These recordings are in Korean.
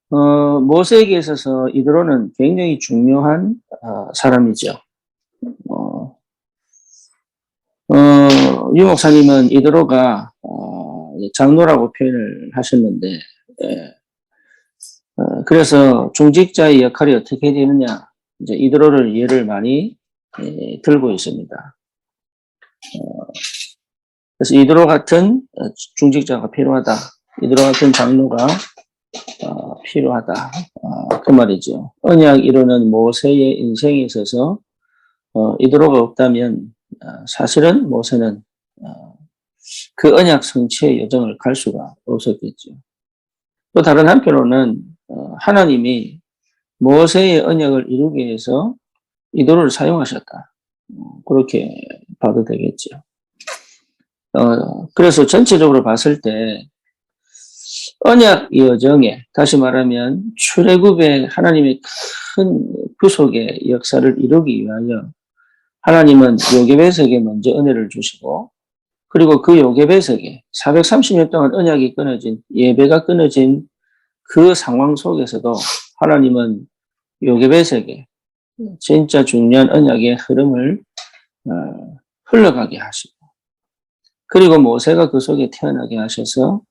모세에게 있어서 이드로는 굉장히 중요한 사람이죠. 어, 유 목사님은 이드로가 장로라고 표현을 하셨는데, 예, 그래서 중직자의 역할이 어떻게 되느냐, 이제 이드로를 예를 많이 들고 있습니다. 그래서 이드로 같은 중직자가 필요하다. 이드로 같은 장로가 필요하다. 그 말이죠. 언약 이루는 모세의 인생에 있어서 이드로가 없다면 사실은 모세는 그 언약 성취의 여정을 갈 수가 없었겠죠. 또 다른 한편으로는 하나님이 모세의 언약을 이루기 위해서 이도를 사용하셨다. 그렇게 봐도 되겠죠. 그래서 전체적으로 봤을 때 언약 여정에, 다시 말하면 출애굽의 하나님의 큰 구속의 역사를 이루기 위하여 하나님은 요게벳에게 먼저 은혜를 주시고, 그리고 그 요게벳에게 430년 동안 언약이 끊어진, 예배가 끊어진 그 상황 속에서도 하나님은 요게벳에게 진짜 중요한 언약의 흐름을 흘러가게 하시고, 그리고 모세가 그 속에 태어나게 하셔서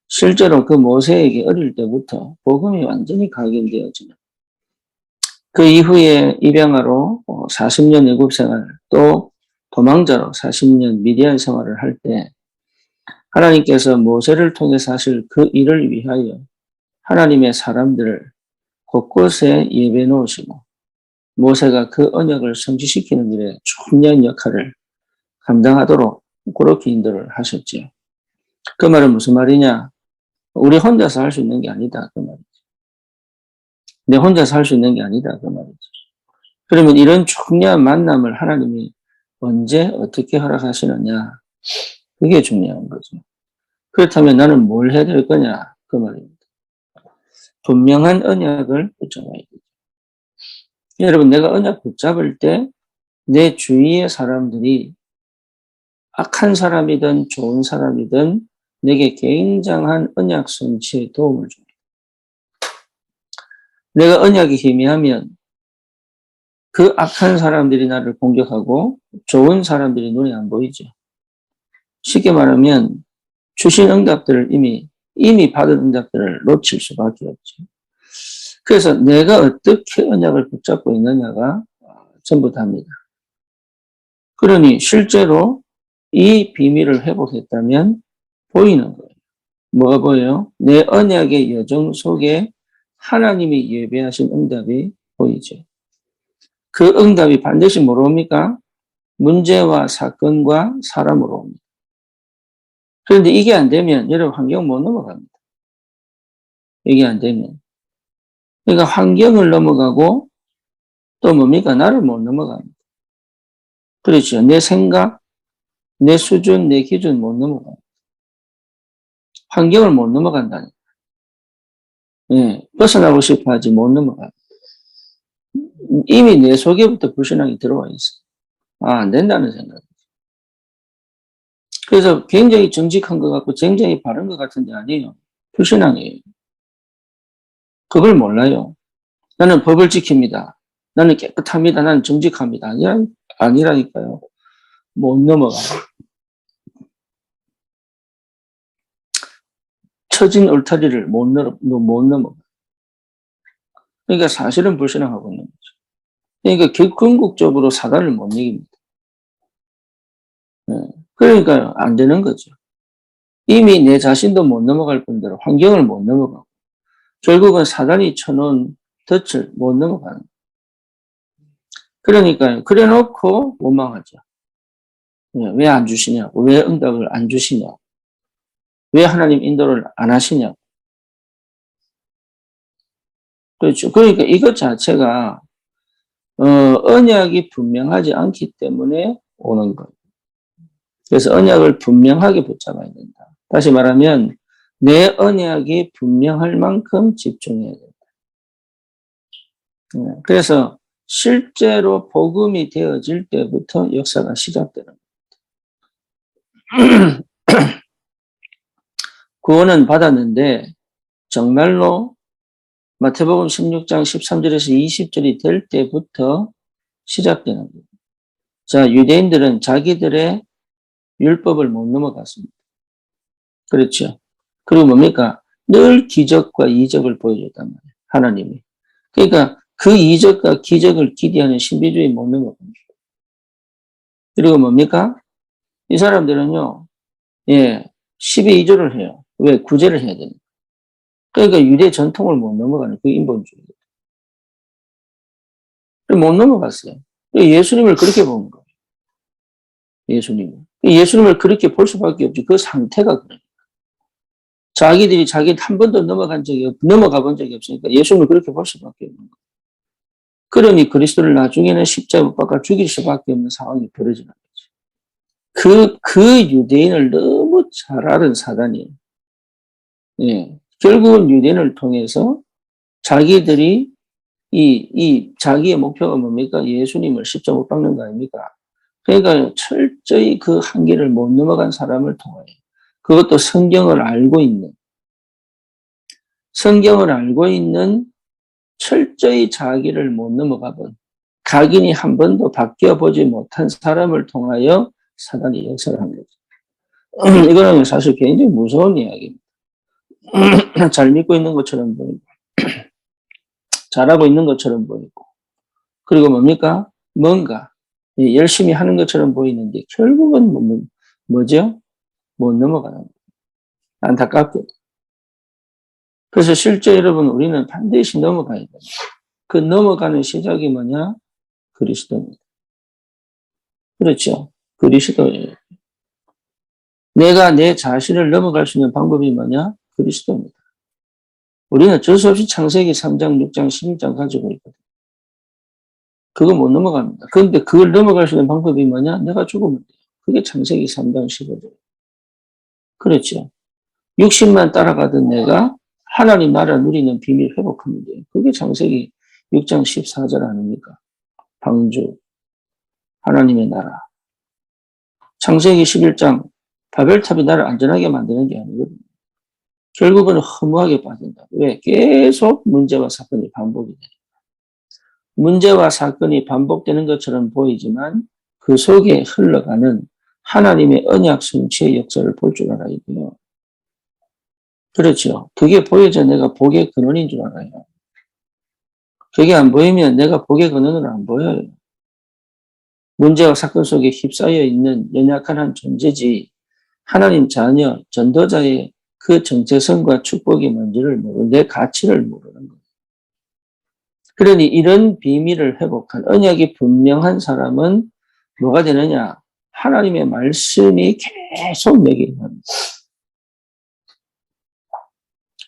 실제로 그 모세에게 어릴 때부터 복음이 완전히 각인되어지는, 그 이후에 입양아로 40년 애굽 생활, 또 도망자로 40년 미디안 생활을 할 때 하나님께서 모세를 통해서 하실 그 일을 위하여 하나님의 사람들을 곳곳에 예배 놓으시고 모세가 그 언약을 성취시키는 일에 중요한 역할을 감당하도록 그렇게 인도를 하셨지요. 그 말은 무슨 말이냐? 우리 혼자서 할 수 있는 게 아니다. 그 말이죠. 내 혼자서 할 수 있는 게 아니다. 그 말이죠. 그러면 이런 중요한 만남을 하나님이 언제 어떻게 허락하시느냐? 그게 중요한 거죠. 그렇다면 나는 뭘 해야 될 거냐? 그 말입니다. 분명한 언약을 붙잡아야 되죠. 여러분, 내가 언약 붙잡을 때 내 주위의 사람들이 악한 사람이든 좋은 사람이든 내게 굉장한 언약 성취에 도움을 줍니다. 내가 언약이 희미하면 그 악한 사람들이 나를 공격하고 좋은 사람들이 눈에 안 보이죠. 쉽게 말하면 주신 응답들을 이미 받은 응답들을 놓칠 수밖에 없죠. 그래서 내가 어떻게 언약을 붙잡고 있느냐가 전부 다입니다. 그러니 실제로 이 비밀을 회복했다면 보이는 거예요. 뭐가 보여요? 내 언약의 여정 속에 하나님이 예배하신 응답이 보이죠. 그 응답이 반드시 뭐로 옵니까? 문제와 사건과 사람으로 옵니다. 그런데 이게 안 되면 여러분 환경 못 넘어갑니다. 이게 안 되면. 그러니까 환경을 넘어가고 또 뭡니까? 나를 못 넘어갑니다. 그렇죠. 내 생각, 내 수준, 내 기준 못 넘어갑니다. 환경을 못 넘어간다니. 예, 벗어나고 싶어 하지 못 넘어갑니다. 이미 내 속에부터 불신앙이 들어와 있어. 안 된다는 생각. 그래서 굉장히 정직한 것 같고 굉장히 바른 것 같은데 아니에요. 불신앙이에요. 그걸 몰라요. 나는 법을 지킵니다. 나는 깨끗합니다. 나는 정직합니다. 아니라니까요. 못 넘어가요. 처진 울타리를 못 넘어가. 그러니까 사실은 불신앙하고 있는 거죠. 그러니까 궁극적으로 사단을 못 이깁니다. 그러니까 안 되는 거죠. 이미 내 자신도 못 넘어갈 뿐더러 환경을 못 넘어가고 결국은 사단이 쳐놓은 덫을 못 넘어가는 거예요. 그러니까요. 그래 놓고 원망하죠. 왜 안 주시냐고. 왜 응답을 안 주시냐고. 왜 하나님 인도를 안 하시냐고. 그렇죠. 그러니까 이것 자체가 언약이 분명하지 않기 때문에 오는 거예요. 그래서 언약을 분명하게 붙잡아야 된다. 다시 말하면 내 언약이 분명할 만큼 집중해야 된다. 그래서 실제로 복음이 되어질 때부터 역사가 시작되는 거예요. 구원은 받았는데 정말로 마태복음 16장 13절에서 20절이 될 때부터 시작되는 거예요. 자, 유대인들은 자기들의 율법을 못 넘어갔습니다. 그렇죠. 그리고 뭡니까? 늘 기적과 이적을 보여줬단 말이에요. 하나님이. 그러니까 그 이적과 기적을 기대하는 신비주의 못 넘어갑니다. 그리고 뭡니까? 이 사람들은요, 예, 12조를 해요. 왜? 구제를 해야 되니까. 그러니까 유대 전통을 못 넘어가는 그 인본주의. 못 넘어갔어요. 예수님을 그렇게 보는 거예요. 예수님을. 예수님을 그렇게 볼 수밖에 없지. 그 상태가 그래요. 자기들이 한 번도 넘어가 본 적이 없으니까 예수님을 그렇게 볼 수밖에 없는 거예요. 그러니 그리스도를 나중에는 십자가 못 박아 죽일 수밖에 없는 상황이 벌어지는 거죠. 그 유대인을 너무 잘 아는 사단이, 예, 결국은 유대인을 통해서 자기들이 자기의 목표가 뭡니까? 예수님을 십자가 못 박는 거 아닙니까? 그러니까 철저히 그 한계를 못 넘어간 사람을 통하여 그것도 성경을 알고 있는 철저히 자기를 못 넘어가본 각인이 한 번도 바뀌어 보지 못한 사람을 통하여 사단이 역사를 한 거죠. 이거는 사실 굉장히 무서운 이야기입니다. 잘 믿고 있는 것처럼 보이고 잘하고 있는 것처럼 보이고 그리고 뭡니까? 뭔가 열심히 하는 것처럼 보이는데 결국은 뭐죠? 못 넘어가는 거예요. 안타깝게도. 그래서 실제 여러분 우리는 반드시 넘어가야 됩니다. 그 넘어가는 시작이 뭐냐? 그리스도입니다. 그렇죠. 그리스도예요. 내가 내 자신을 넘어갈 수 있는 방법이 뭐냐? 그리스도입니다. 우리는 어쩔 수 없이 창세기 3장, 6장, 11장 가지고 있거든요. 그거 못 넘어갑니다. 그런데 그걸 넘어갈 수 있는 방법이 뭐냐? 내가 죽으면 돼요. 그게 창세기 3장 15절. 그렇죠. 육신만 따라가던 내가 하나님 나라 누리는 비밀 회복하면 돼요. 그게 창세기 6장 14절 아닙니까? 방주, 하나님의 나라. 창세기 11장 바벨탑이 나를 안전하게 만드는 게 아니거든요. 결국은 허무하게 빠진다. 왜? 계속 문제와 사건이 반복이 돼요. 문제와 사건이 반복되는 것처럼 보이지만 그 속에 흘러가는 하나님의 언약 성취의 역사를 볼 줄 알아야 돼요. 그렇죠. 그게 보여져 내가 복의 근원인 줄 알아요. 그게 안 보이면 내가 복의 근원은 안 보여요. 문제와 사건 속에 휩싸여 있는 연약한 한 존재지 하나님 자녀, 전도자의 그 정체성과 축복이 뭔지를 모르는 내 가치를 모르는 거예요. 그러니 이런 비밀을 회복한 언약이 분명한 사람은 뭐가 되느냐? 하나님의 말씀이 계속 내게 임합니다.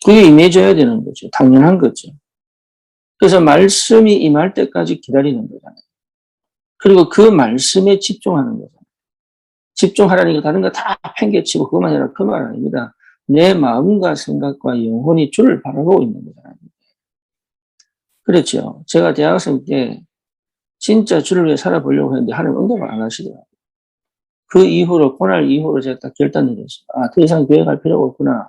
그게 임해져야 되는 거죠. 당연한 거죠. 그래서 말씀이 임할 때까지 기다리는 거잖아요. 그리고 그 말씀에 집중하는 거잖아요. 집중하라니까 다른 거 다 팽개치고 그것만 해라 그 말 아닙니다. 내 마음과 생각과 영혼이 주를 바라보고 있는 거잖아요. 그렇죠. 제가 대학생 때 진짜 주를 위해 살아보려고 했는데 하나님 응답을 안 하시더라고요. 그 이후로, 그날 이후로 제가 딱 결단 내렸어요. 아, 더 이상 교회 갈 필요가 없구나.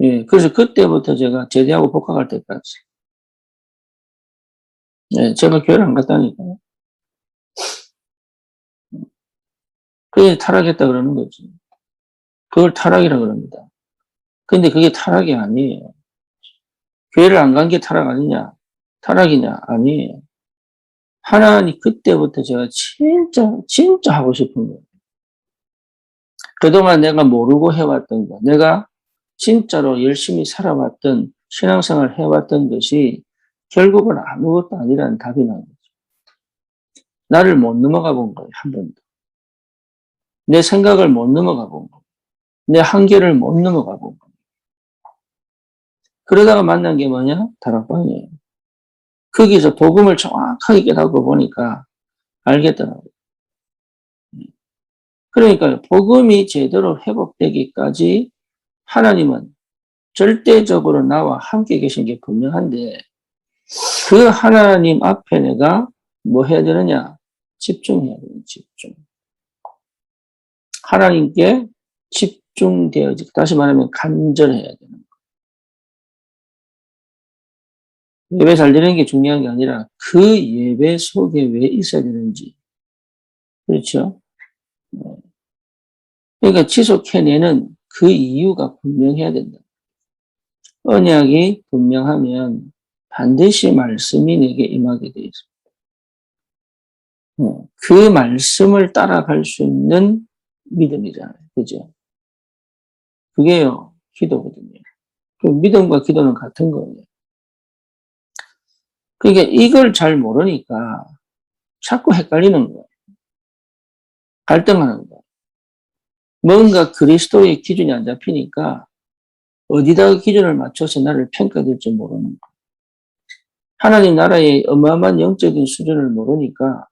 예, 그래서 그때부터 제가 제대하고 복학할 때까지. 예, 제가 교회를 안 갔다니까요. 그게 타락했다 그러는 거지. 그걸 타락이라 그럽니다. 근데 그게 타락이 아니에요. 교회를 안 간 게 타락 아니냐? 타락이냐? 아니에요. 하나님 그때부터 제가 진짜 하고 싶은 거예요. 그동안 내가 모르고 해왔던 거, 내가 진짜로 열심히 살아왔던 신앙생활 해왔던 것이 결국은 아무것도 아니라는 답이 나온 거죠. 나를 못 넘어가 본 거예요, 한 번도. 내 생각을 못 넘어가 본 거예요. 내 한계를 못 넘어가 본 거예요. 그러다가 만난 게 뭐냐? 다락방이에요. 거기서 복음을 정확하게 깨닫고 보니까 알겠더라고요. 그러니까 복음이 제대로 회복되기까지 하나님은 절대적으로 나와 함께 계신 게 분명한데 그 하나님 앞에 내가 뭐 해야 되느냐? 집중해야 돼요. 집중. 하나님께 집중되어지 다시 말하면 간절해야 되는 거예요. 예배 잘 드리는 게 중요한 게 아니라 그 예배 속에 왜 있어야 되는지. 그렇죠? 그러니까 지속해내는 그 이유가 분명해야 된다. 언약이 분명하면 반드시 말씀이 내게 임하게 되어 있습니다. 그 말씀을 따라갈 수 있는 믿음이잖아요. 그죠? 그게요, 기도거든요. 그 믿음과 기도는 같은 거예요. 그러니까 이걸 잘 모르니까 자꾸 헷갈리는 거예요. 갈등하는 거예요. 뭔가 그리스도의 기준이 안 잡히니까 어디다가 기준을 맞춰서 나를 평가될지 모르는 거예요. 하나님 나라의 어마어마한 영적인 수준을 모르니까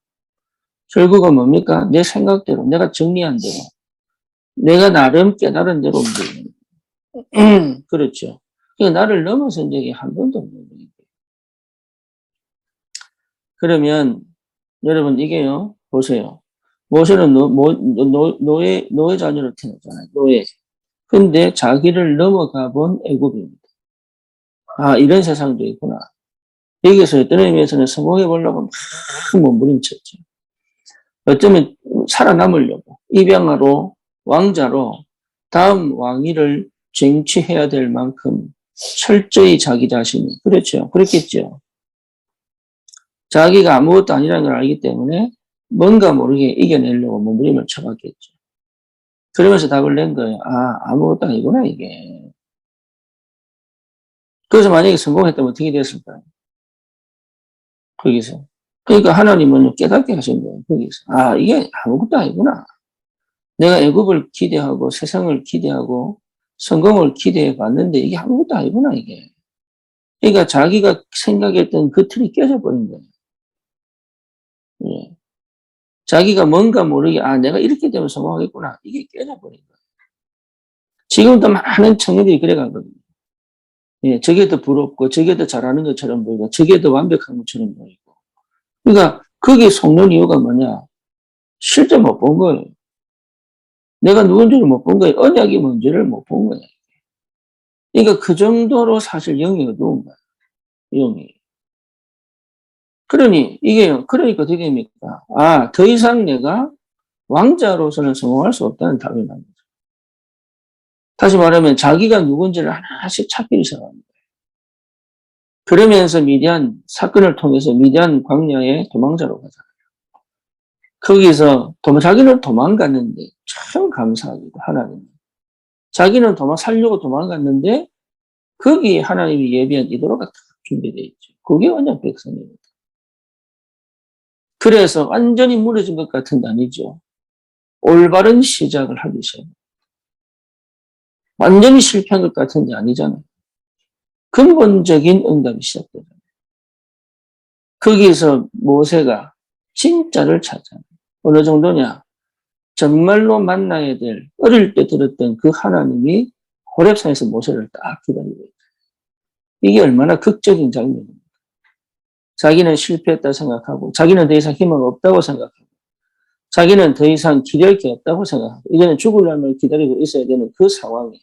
결국은 뭡니까? 내 생각대로, 내가 정리한 대로, 내가 나름 깨달은 대로 움직이는 거예요. 그렇죠. 그러니까 나를 넘어선 적이 한 번도 없는 거예요. 그러면 여러분 이게요, 보세요. 모세는 노예 자녀로 태어났잖아요. 노예. 근데 자기를 넘어가 본 애굽입니다. 아, 이런 세상도 있구나. 여기서 어떤 의미에서는 성공해 보려고 막 몸부림쳤죠. 어쩌면 살아남으려고 입양아로 왕자로 다음 왕위를 쟁취해야 될 만큼 철저히 자기 자신이 그렇죠. 그렇겠죠. 자기가 아무것도 아니라는 걸 알기 때문에 뭔가 모르게 이겨내려고 몸부림을 쳐봤겠죠. 그러면서 답을 낸 거예요. 아, 아무것도 아니구나 이게. 그래서 만약에 성공했다면 어떻게 됐을까요? 거기서. 그러니까 하나님은 깨닫게 하신 거예요. 거기서. 아, 이게 아무것도 아니구나. 내가 애굽을 기대하고 세상을 기대하고 성공을 기대해 봤는데 이게 아무것도 아니구나 이게. 그러니까 자기가 생각했던 그 틀이 깨져버린 거예요. 예. 자기가 뭔가 모르게 아 내가 이렇게 되면 성공하겠구나 이게 깨져버린 거예요. 지금도 많은 청년들이 그래가거든요. 예, 저게 더 부럽고 저게 더 잘하는 것처럼 보이고 저게 더 완벽한 것처럼 보이고. 그러니까 거기에 속는 이유가 뭐냐? 실제 못 본 거예요. 내가 누군지를 못 본 거예요. 언약이 뭔지를 못 본 거예요. 그러니까 그 정도로 사실 영이 어두운 거예요. 영이. 그러니까 어떻게 됩니까? 아, 더 이상 내가 왕자로서는 성공할 수 없다는 답이 납니다. 다시 말하면 자기가 누군지를 하나씩 찾기를 시작합니다. 그러면서 미디안 사건을 통해서 미디안 광야의 도망자로 가잖아요. 거기서 자기는 도망갔는데 참 감사하게도 하나님. 자기는 살려고 도망갔는데 거기에 하나님이 예비한 이도로가 딱 준비되어 있죠. 그게 언약 백성입니다. 그래서 완전히 무너진 것 같은데 아니죠. 올바른 시작을 하기 시작합니다. 완전히 실패한 것 같은데 아니잖아요. 근본적인 응답이 시작되잖아요. 거기서 모세가 진짜를 찾잖아요. 어느 정도냐? 정말로 만나야 될 어릴 때 들었던 그 하나님이 호렙산에서 모세를 딱 기다리고 있어요. 이게 얼마나 극적인 장면입니까? 자기는 실패했다 생각하고 자기는 더 이상 희망 없다고 생각하고 자기는 더 이상 기댈 게 없다고 생각하고 이제는 죽으려면 기다리고 있어야 되는 그 상황에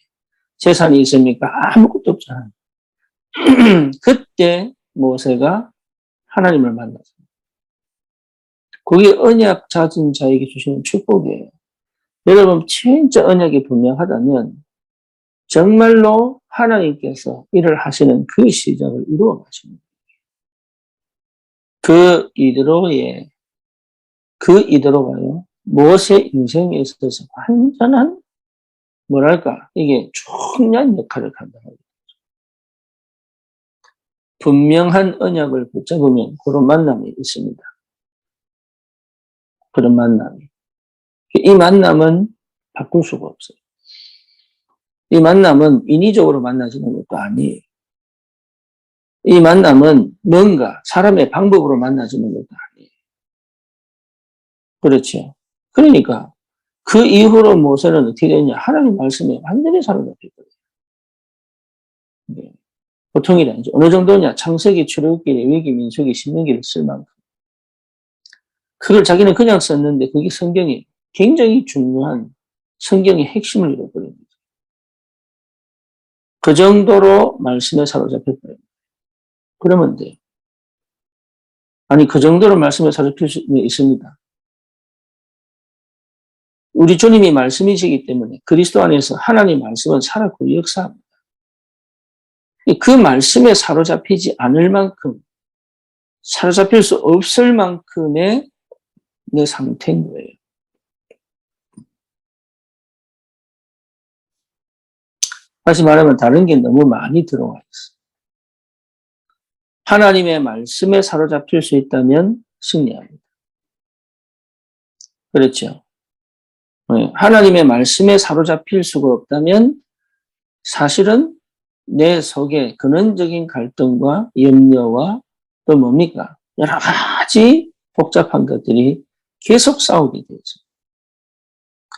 재산이 있습니까? 아무것도 없잖아요. 그때 모세가 하나님을 만났어요. 그게 언약 잦은 자에게 주시는 축복이에요. 여러분 진짜 언약이 분명하다면 정말로 하나님께서 일을 하시는 그 시작을 이루어 가십니다. 그 이대로가요. 모세 인생에 있어서 완전한 뭐랄까 이게 중요한 역할을 한다. 분명한 언약을 붙잡으면 그런 만남이 있습니다. 그런 만남이. 이 만남은 바꿀 수가 없어요. 이 만남은 인위적으로 만나지는 것도 아니에요. 이 만남은 뭔가 사람의 방법으로 만나지는 것도 아니에요. 그렇죠. 그러니까 그 이후로 모세는 어떻게 됐냐. 하나님 말씀에 완전히 사로잡혔거든요. 네. 보통이 아니죠. 어느 정도냐. 창세기, 출애굽기, 레위기, 민수기, 신명기를 쓸 만큼. 그걸 자기는 그냥 썼는데 그게 성경이 굉장히 중요한 성경의 핵심을그 정도로 말씀에 사로잡혔어요. 그러면 돼요. 아니, 그 정도로 말씀을 사로잡힐 수 있습니다. 우리 주님이 말씀이시기 때문에 그리스도 안에서 하나님 말씀은 살았고 역사합니다. 그 말씀에 사로잡히지 않을 만큼, 사로잡힐 수 없을 만큼의 내 상태인 거예요. 다시 말하면 다른 게 너무 많이 들어와 있어. 하나님의 말씀에 사로잡힐 수 있다면 승리합니다. 그렇죠. 하나님의 말씀에 사로잡힐 수가 없다면 사실은 내 속에 근원적인 갈등과 염려와 또 뭡니까? 여러 가지 복잡한 것들이 계속 싸우게 되죠.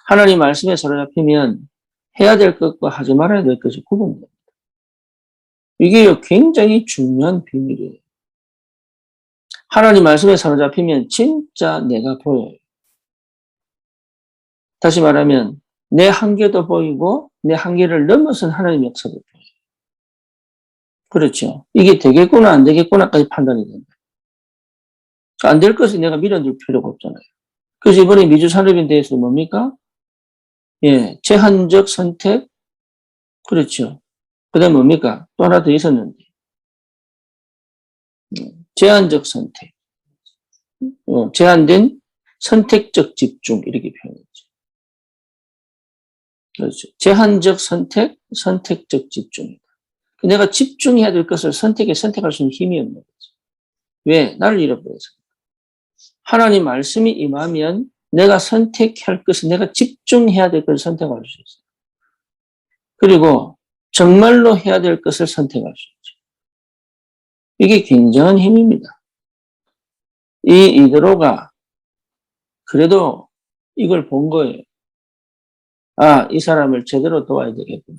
하나님 말씀에 사로잡히면 해야 될 것과 하지 말아야 될 것이 구분됩니다. 이게 굉장히 중요한 비밀이에요. 하나님 말씀에 사로잡히면 진짜 내가 보여요. 다시 말하면 내 한계도 보이고 내 한계를 넘어선 하나님의 역사도 보여요. 그렇죠. 이게 되겠구나 안 되겠구나까지 판단이 된다. 안 될 것을 내가 밀어둘 필요가 없잖아요. 그래서 이번에 미주 산업에 대해서 뭡니까? 예, 제한적 선택. 그렇죠. 그 다음에 뭡니까? 또 하나 더 있었는데. 제한적 선택. 제한된 선택적 집중. 이렇게 표현했죠. 그렇죠. 제한적 선택, 선택적 집중이다. 내가 집중해야 될 것을 선택할 수 있는 힘이 없는 거죠. 왜? 나를 잃어버려서. 하나님 말씀이 임하면 내가 선택할 것을, 내가 집중해야 될 것을 선택할 수 있어요. 그리고 정말로 해야 될 것을 선택할 수 있죠. 이게 굉장한 힘입니다. 이 이드로가 그래도 이걸 본 거예요. 아, 이 사람을 제대로 도와야 되겠구나.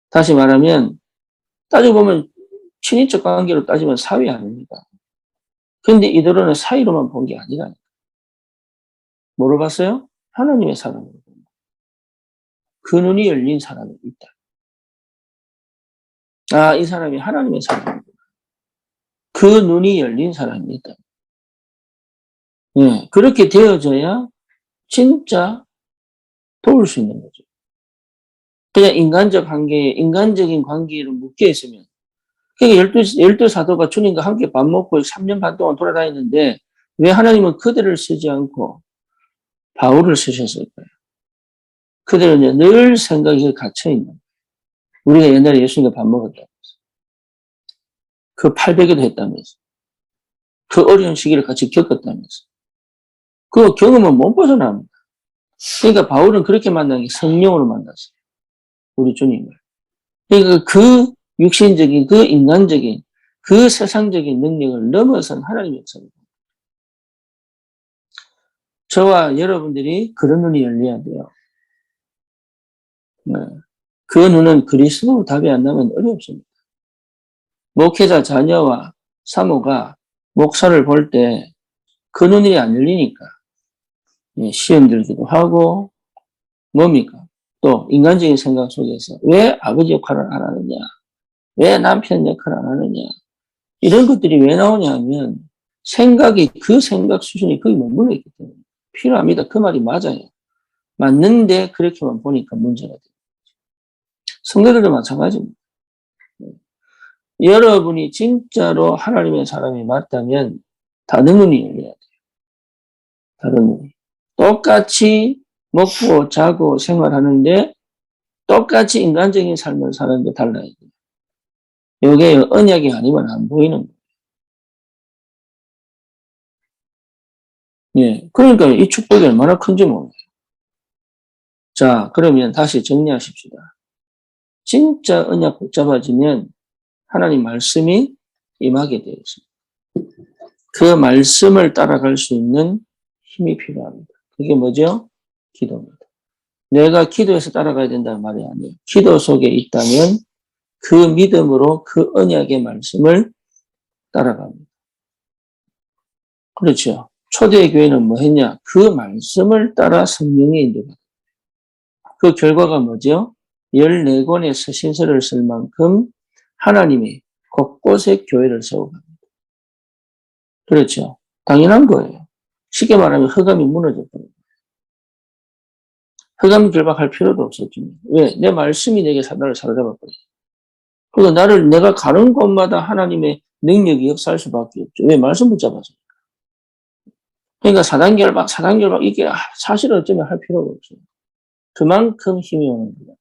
다시 말하면 따지고 보면 친인척 관계로 따지면 사위 아닙니까? 근데 이들은 사이로만 본 게 아니라니까. 뭐로 봤어요? 하나님의 사람으로 본 거예요. 그 눈이 열린 사람이 있다. 아, 이 사람이 하나님의 사람이구나. 그 눈이 열린 사람이 있다. 예, 그렇게 되어져야 진짜 도울 수 있는 거죠. 그냥 인간적인 관계로 묶여 있으면. 그러니까 열두 사도가 주님과 함께 밥 먹고 3년 반 동안 돌아다녔는데 왜 하나님은 그들을 쓰지 않고 바울을 쓰셨을까요? 그들은 늘 생각이 갇혀있는 거예요. 우리가 옛날에 예수님과 밥 먹었다면서. 그 800여도 했다면서. 그 어려운 시기를 같이 겪었다면서. 그 경험은 못 벗어납니다. 그러니까 바울은 그렇게 만난 게 성령으로 만났어요. 우리 주님을. 그러니까 그 육신적인, 그 인간적인, 그 세상적인 능력을 넘어선 하나님의 역사입니다. 저와 여러분들이 그런 눈이 열려야 돼요. 네. 그 눈은 그리스도로 답이 안 나면 어렵습니다. 목회자 자녀와 사모가 목사를 볼 때 그 눈이 안 열리니까 시험 들기도 하고 뭡니까? 또 인간적인 생각 속에서 왜 아버지 역할을 안 하느냐? 왜 남편 역할을 안 하느냐? 이런 것들이 왜 나오냐 하면 그 생각 수준이 거의 머물러 있기 때문에 필요합니다. 그 말이 맞아요. 맞는데 그렇게만 보니까 문제가 돼요. 성도들도 마찬가지입니다. 여러분이 진짜로 하나님의 사람이 맞다면 다른 눈이 열려야 돼요. 다른 눈이. 똑같이 먹고 자고 생활하는데 똑같이 인간적인 삶을 사는데 달라야 돼요. 이게 언약이 아니면 안 보이는 거예요. 예. 그러니까 이 축복이 얼마나 큰지 몰라요. 자, 그러면 다시 정리하십시다. 진짜 언약 복잡해지면 하나님 말씀이 임하게 되어 있습니다. 그 말씀을 따라갈 수 있는 힘이 필요합니다. 그게 뭐죠? 기도입니다. 내가 기도해서 따라가야 된다는 말이 아니에요. 기도 속에 있다면 그 믿음으로 그 언약의 말씀을 따라갑니다. 그렇죠. 초대교회는 뭐 했냐? 그 말씀을 따라 성령의 인도가. 그 결과가 뭐죠? 14권의 서신서를 쓸 만큼 하나님이 곳곳에 교회를 세워갑니다. 그렇죠. 당연한 거예요. 쉽게 말하면 흑암이 무너졌거든요. 흑암 결박할 필요도 없었죠. 왜? 내 말씀이 내게 나를 사로잡았거든요. 그리고 내가 가는 곳마다 하나님의 능력이 역사할 수밖에 없죠. 왜? 말씀 붙잡아서. 그러니까 사단 결박, 이게 사실 어쩌면 할 필요가 없어요. 그만큼 힘이 오는 거예요.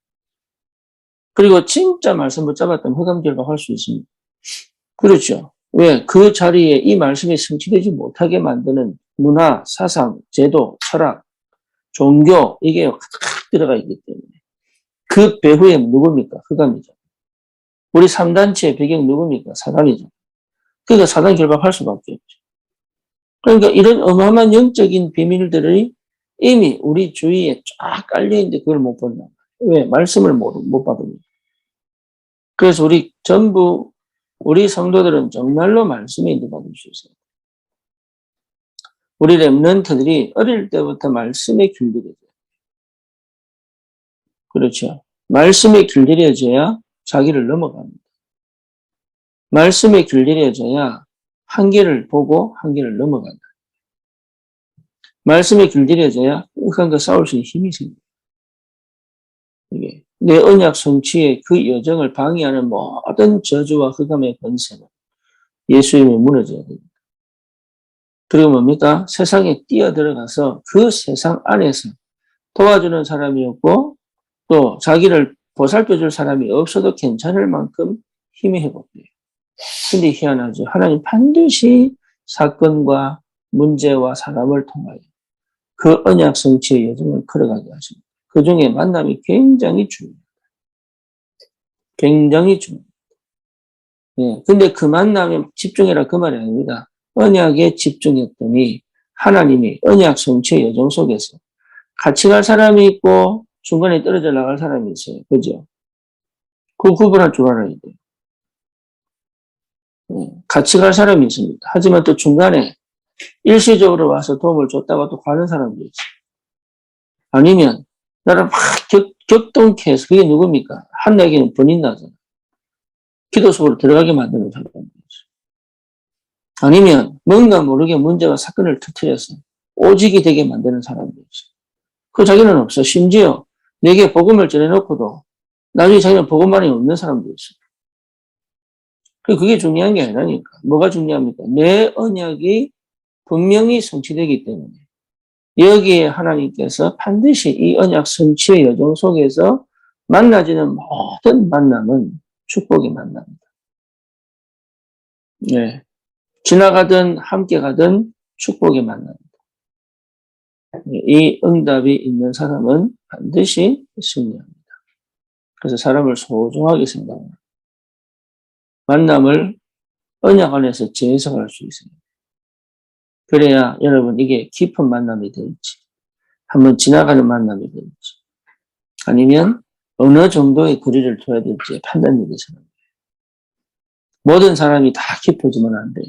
그리고 진짜 말씀 붙잡았다면 흑암 결박할 수 있습니다. 그렇죠. 왜? 그 자리에 이 말씀이 성취되지 못하게 만드는 문화, 사상, 제도, 철학, 종교, 이게 확 들어가 있기 때문에. 그 배후에 누굽니까? 흑암이죠. 우리 3단체의 배경 누굽니까? 사단이죠. 그러니까 사단 결박할 수밖에 없죠. 그러니까 이런 어마어마한 영적인 비밀들이 이미 우리 주위에 쫙 깔려있는데 그걸 못 본다. 왜? 말씀을 못 받으니까. 그래서 우리 성도들은 정말로 말씀에 인도받을 수 있어요. 우리 렘넌트들이 어릴 때부터 말씀에 길들여져요. 그렇죠. 말씀에 길들여져야 자기를 넘어갑니다. 말씀에 길들여져야 한계를 보고 한계를 넘어간다. 말씀에 길들여져야 흑암과 싸울 수 있는 힘이 생깁니다. 이게 내 언약 성취의 그 여정을 방해하는 모든 저주와 흑암의 권세는 예수님이 무너져야 됩니다. 그리고 뭡니까? 세상에 뛰어들어가서 그 세상 안에서 도와주는 사람이 없고 또 자기를 보살펴줄 사람이 없어도 괜찮을 만큼 힘이 회복돼요. 근데 희한하죠. 하나님 반드시 사건과 문제와 사람을 통하여 그 언약 성취의 여정을 걸어가게 하십니다. 그 중에 만남이 굉장히 중요합니다. 굉장히 중요합니다. 예. 근데 그 만남에 집중해라 그 말이 아닙니다. 언약에 집중했더니 하나님이 언약 성취의 여정 속에서 같이 갈 사람이 있고 중간에 떨어져 나갈 사람이 있어요. 그죠? 그 구분할 줄 알아야 돼요. 예. 같이 갈 사람이 있습니다. 하지만 또 중간에 일시적으로 와서 도움을 줬다가 또 가는 사람도 있어요. 아니면 나를 막 격동케 해서 그게 누굽니까? 하나님에게는 번이 나잖아. 기도 속으로 들어가게 만드는 사람도 있어요. 아니면 뭔가 모르게 문제와 사건을 터뜨려서 오직이 되게 만드는 사람도 있어요. 그 자기는 없어. 심지어 내게 복음을 전해놓고도 나중에 자기는 복음만이 없는 사람도 있어요. 그게 중요한 게 아니라니까. 뭐가 중요합니까? 내 언약이 분명히 성취되기 때문에 여기에 하나님께서 반드시 이 언약 성취의 여정 속에서 만나지는 모든 만남은 축복의 만남입니다. 네. 지나가든 함께 가든 축복의 만남입니다. 이 응답이 있는 사람은 반드시 승리합니다. 그래서 사람을 소중하게 생각합니다. 만남을 언약 안에서 재해석할 수 있습니다. 그래야 여러분 이게 깊은 만남이 될지 한번 지나가는 만남이 될지 아니면 어느 정도의 거리를 둬야 될지 판단이 되잖아요. 모든 사람이 다 깊어지면 안 돼요.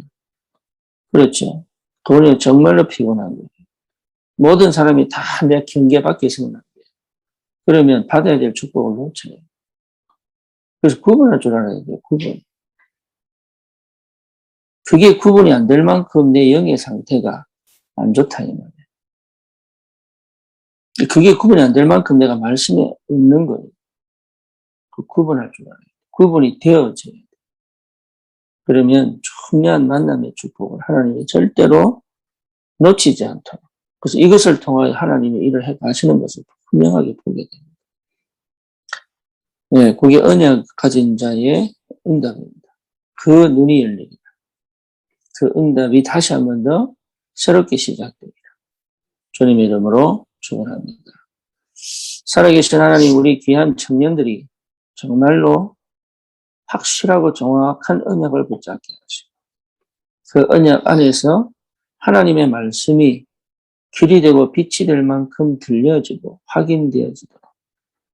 그렇죠. 그거는 정말로 피곤한 거예요. 모든 사람이 다 내 경계 밖에 있으면 안 돼요. 그러면 받아야 될 축복을 놓쳐요. 그래서 구분할 줄 알아야 돼요. 구분. 그게 구분이 안 될 만큼 내 영의 상태가 안 좋다 이 말이에요. 그게 구분이 안 될 만큼 내가 말씀에 없는 거예요. 그 구분할 줄 알아요. 구분이 되어져야 돼요. 그러면 중요한 만남의 축복을 하나님이 절대로 놓치지 않도록. 그래서 이것을 통하여 하나님이 일을 해 가시는 것을 분명하게 보게 됩니다. 네, 그게 언약 가진 자의 응답입니다. 그 눈이 열립니다. 그 응답이 다시 한 번 더 새롭게 시작됩니다. 주님의 이름으로 축원합니다. 살아계신 하나님, 우리 귀한 청년들이 정말로 확실하고 정확한 언약을 붙잡게 하시고 그 언약 안에서 하나님의 말씀이 길이 되고 빛이 될 만큼 들려지고 확인되어지도록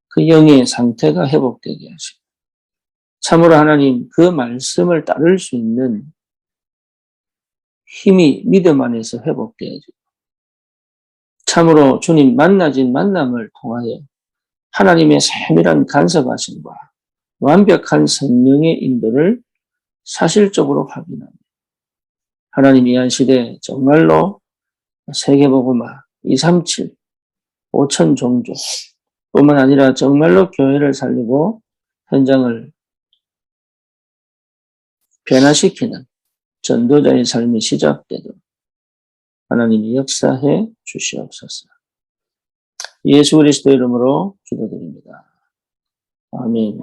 그 영의 상태가 회복되게 하시고 참으로 하나님 그 말씀을 따를 수 있는 힘이 믿음 안에서 회복되어지고 참으로 주님 만나진 만남을 통하여 하나님의 세밀한 간섭하심과 완벽한 성령의 인도를 사실적으로 확인합니다. 하나님이 이 한 시대에 정말로 세계복음화, 237, 5천 종족 뿐만 아니라 정말로 교회를 살리고 현장을 변화시키는 전도자의 삶이 시작되도록 하나님이 역사해 주시옵소서. 예수 그리스도 이름으로 기도드립니다. 아멘.